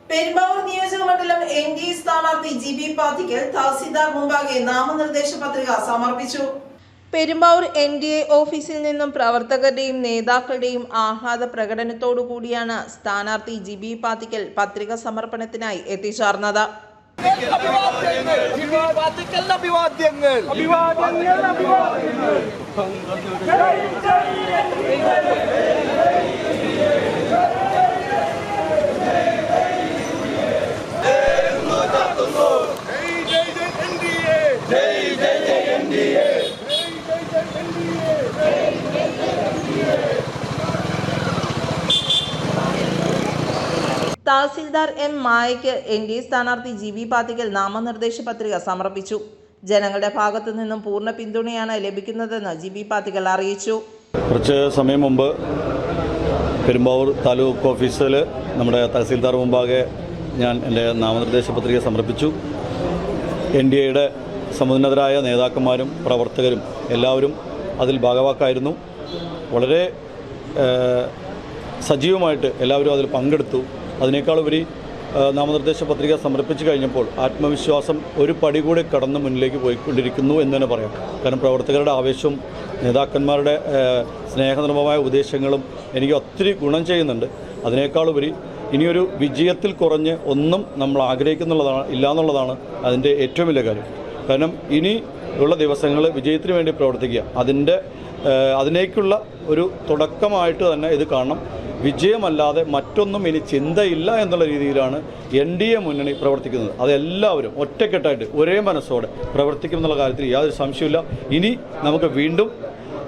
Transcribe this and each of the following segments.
പെരുമ്പാവൂർ നിയോജകമണ്ഡലം എൻഡിഎ സ്ഥാനാർത്ഥി ജിബി പാത്തിക്കൽ തഹസിൽദാർ മുമ്പാകെ നാമനിർദ്ദേശ പത്രിക സമർപ്പിച്ചു. പെരുമ്പാവൂർ എൻഡിഎ ഓഫീസിൽ നിന്നും പ്രവർത്തകരുടെയും നേതാക്കളുടെയും ആഹ്ലാദ പ്രകടനത്തോടുകൂടിയാണ് സ്ഥാനാർത്ഥി ജിബി പാത്തിക്കൽ പത്രിക സമർപ്പണത്തിനായി എത്തിച്ചേർന്നത്. തഹസിൽദാർ എം മായയ്ക്ക് എൻഡിഎ സ്ഥാനാർത്ഥി ജിബി പാത്തിക്കൽ നാമനിർദ്ദേശ പത്രിക സമർപ്പിച്ചു. ജനങ്ങളുടെ ഭാഗത്തു നിന്നും പൂർണ്ണ പിന്തുണയാണ് ലഭിക്കുന്നതെന്ന് ജിബി പാത്തിക്കൽ അറിയിച്ചു. കുറച്ച് സമയം മുമ്പ് പെരുമ്പാവൂർ താലൂക്ക് ഓഫീസിൽ നമ്മുടെ തഹസിൽദാർ മുമ്പാകെ ഞാൻ എൻ്റെ നാമനിർദ്ദേശ പത്രിക സമർപ്പിച്ചു. എൻഡിഎയുടെ സമുന്നതരായ നേതാക്കന്മാരും പ്രവർത്തകരും എല്ലാവരും അതിൽ ഭാഗവാക്കായിരുന്നു. വളരെ സജീവമായിട്ട് എല്ലാവരും അതിൽ പങ്കെടുത്തു. അതിനേക്കാളുപരി നാമനിർദ്ദേശ പത്രിക സമർപ്പിച്ചു കഴിഞ്ഞപ്പോൾ ആത്മവിശ്വാസം ഒരു പടി കൂടി കടന്ന് മുന്നിലേക്ക് പോയിക്കൊണ്ടിരിക്കുന്നു എന്ന് തന്നെ പറയാം. കാരണം പ്രവർത്തകരുടെ ആവേശവും നേതാക്കന്മാരുടെ സ്നേഹനിർഭരമായ ഉപദേശങ്ങളും എനിക്ക് ഒത്തിരി ഗുണം ചെയ്യുന്നുണ്ട്. അതിനേക്കാളുപരി ഇനിയൊരു വിജയത്തിൽ കുറഞ്ഞ് ഒന്നും നമ്മൾ ഇല്ലയെന്നുള്ളതാണ് അതിൻ്റെ ഏറ്റവും വലിയ കാര്യം. കാരണം ഇനി ഉള്ള ദിവസങ്ങൾ വിജയത്തിന് വേണ്ടി പ്രവർത്തിക്കുക, അതിനേക്കുള്ള ഒരു തുടക്കമായിട്ട് തന്നെ ഇത് കാണണം. വിജയമല്ലാതെ മറ്റൊന്നും ഇനി ചിന്തയില്ല എന്നുള്ള രീതിയിലാണ് എൻഡിഎ മുന്നണി പ്രവർത്തിക്കുന്നത്. അതെല്ലാവരും ഒറ്റക്കെട്ടായിട്ട് ഒരേ മനസ്സോടെ പ്രവർത്തിക്കും എന്നുള്ള കാര്യത്തിൽ യാതൊരു സംശയമില്ല. ഇനി നമുക്ക് വീണ്ടും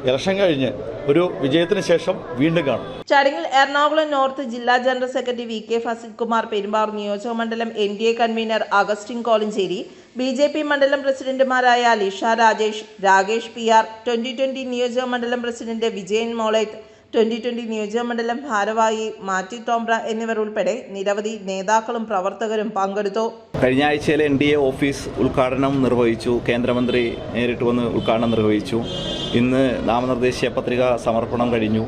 ഇലക്ഷൻ കഴിഞ്ഞ് ഒരു വിജയത്തിന് ശേഷം വീണ്ടും കാണും. ചടങ്ങിൽ എറണാകുളം നോർത്ത് ജില്ലാ general secretary V K. Fasil Kumar, Perumbavoor നിയോജകമണ്ഡലം NDA convener Augustine Kolenchery, BJP. മണ്ഡലം പ്രസിഡന്റുമാരായ ലിഷ രാജേഷ്, രാകേഷ് പി.ആർ, 2020 നിയോജകമണ്ഡലം പ്രസിഡന്റ് വിജയൻ മോളേത്ത്, 2020 നിയോജകമണ്ഡലം ഭാരവാഹി മാറ്റി തോംബ്ര എന്നിവർ ഉൾപ്പെടെ നിരവധി നേതാക്കളും പ്രവർത്തകരും പങ്കെടുത്തു. കഴിഞ്ഞ ആഴ്ചയിലെ എൻഡിഎ ഓഫീസ് ഉദ്ഘാടനം നിർവഹിച്ചു. കേന്ദ്രമന്ത്രി നേരിട്ട് വന്ന് ഉദ്ഘാടനം നിർവഹിച്ചു. ഇന്ന് നാമനിർദ്ദേശ പത്രിക സമർപ്പണം കഴിഞ്ഞു.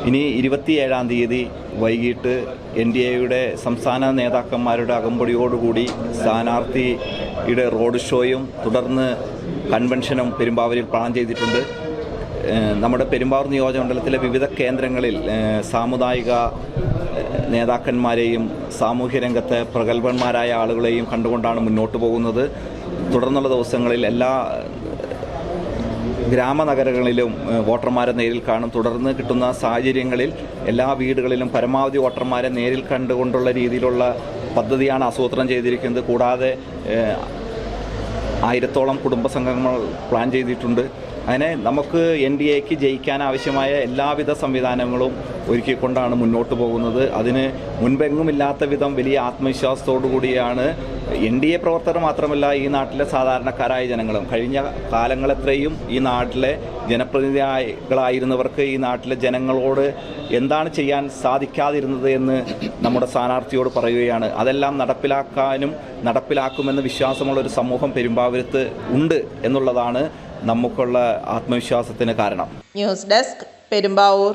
ഇനി 27-ാം തീയതി വൈകിട്ട് എൻഡിഎയുടെ സംസ്ഥാന നേതാക്കന്മാരുടെ അകമ്പടിയോടുകൂടി സ്ഥാനാർത്ഥിയുടെ റോഡ് ഷോയും തുടർന്ന് കൺവെൻഷനും പെരുമ്പാവൂരിൽ പ്ലാൻ ചെയ്തിട്ടുണ്ട്. നമ്മുടെ പെരുമ്പാവൂർ നിയോജകമണ്ഡലത്തിലെ വിവിധ കേന്ദ്രങ്ങളിൽ സാമുദായിക നേതാക്കന്മാരെയും സാമൂഹ്യ രംഗത്തെ പ്രഗത്ഭന്മാരായ ആളുകളെയും കണ്ടുകൊണ്ടാണ് മുന്നോട്ട് പോകുന്നത്. തുടർന്നുള്ള ദിവസങ്ങളിൽ എല്ലാ ഗ്രാമനഗരങ്ങളിലും വോട്ടർമാരെ നേരിൽ കാണും. തുടർന്ന് കിട്ടുന്ന സാഹചര്യങ്ങളിൽ എല്ലാ വീടുകളിലും പരമാവധി വോട്ടർമാരെ നേരിൽ കണ്ടുകൊണ്ടുള്ള രീതിയിലുള്ള പദ്ധതിയാണ് ആസൂത്രണം ചെയ്തിരിക്കുന്നത്. കൂടാതെ 1000-ഓളം കുടുംബ സംഘങ്ങൾ പ്ലാൻ ചെയ്തിട്ടുണ്ട്. അങ്ങനെ നമുക്ക് എൻഡിഎക്ക് ജയിക്കാൻ ആവശ്യമായ എല്ലാവിധ സംവിധാനങ്ങളും ഒരുക്കിക്കൊണ്ടാണ് മുന്നോട്ട് പോകുന്നത്. അതിന് മുൻപെങ്ങുമില്ലാത്ത വിധം വലിയ ആത്മവിശ്വാസത്തോടു കൂടിയാണ് എൻഡിഎ പ്രവർത്തകർ മാത്രമല്ല ഈ നാട്ടിലെ സാധാരണക്കാരായ ജനങ്ങളും. കഴിഞ്ഞ കാലങ്ങളെത്രയും ഈ നാട്ടിലെ ജനപ്രതിനിധികളായിരുന്നവർക്ക് ഈ നാട്ടിലെ ജനങ്ങളോട് എന്താണ് ചെയ്യാൻ സാധിക്കാതിരുന്നത് എന്ന് നമ്മുടെ സ്ഥാനാർത്ഥിയോട് പറയുകയാണ്. അതെല്ലാം നടപ്പിലാക്കുമെന്ന് വിശ്വാസമുള്ള ഒരു സമൂഹം പെരുമ്പാവൂരത്ത് ഉണ്ട് എന്നുള്ളതാണ് നമുക്കുള്ള ആത്മവിശ്വാസത്തിന് കാരണം. News desk, Perumbavoor.